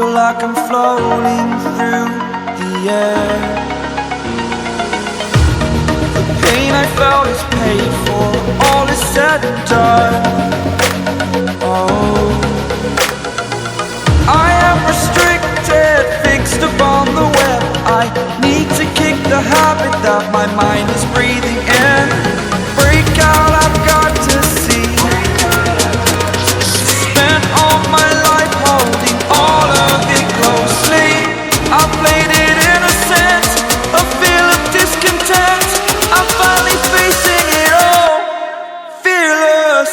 feel like I'm floating through the air. The pain I felt is paid for, all is said and done. Oh, I am restricted, fixed upon the web. I need to kick the habit that my mind is breathing in. Break out, I've got to see. Spent all my life holding all of it closely. I played it innocent, a feel of discontent. I'm finally facing it all, fearless.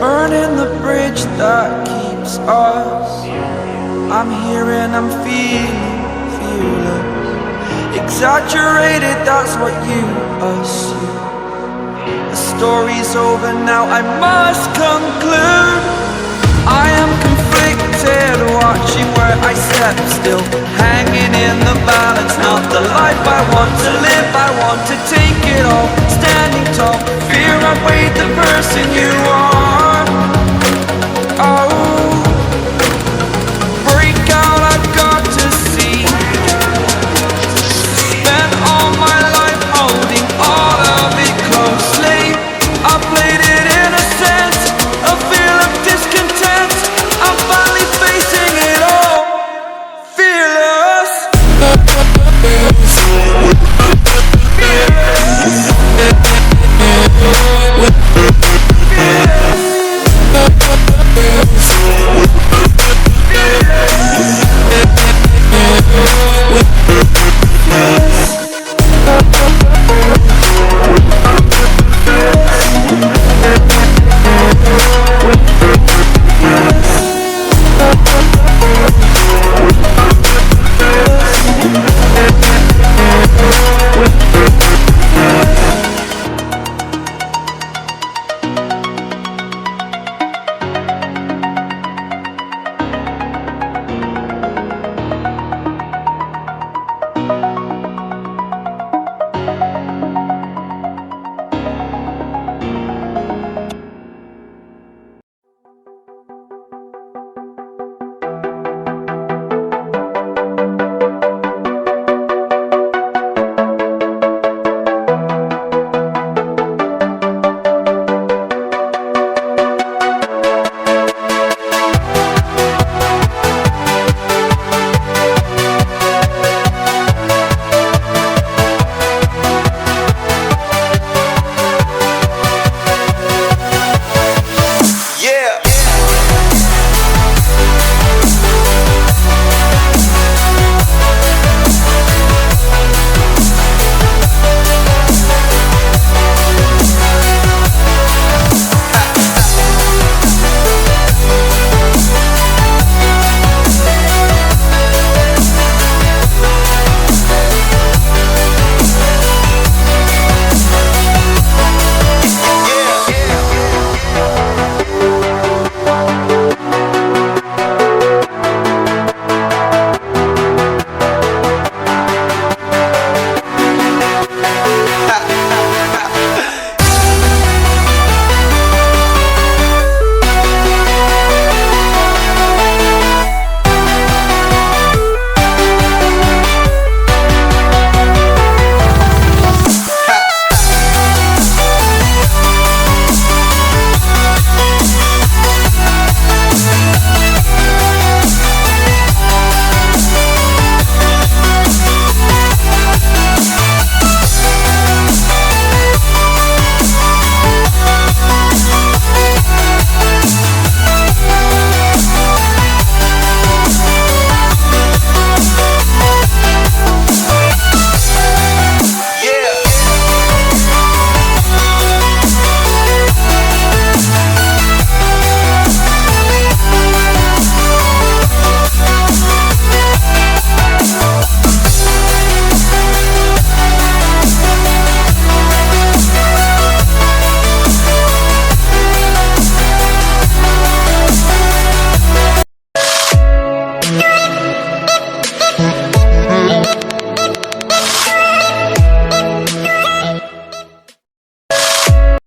Burning the bridge that keeps us. I'm here and I'm feeling fearless. Exaggerated, that's what you assume. The story's over now, I must conclude. I am conflicted, watching where I step still, hanging in the balance. Not the life I want to live, I want to take it all. Standing tall, fear I weighed the person you are.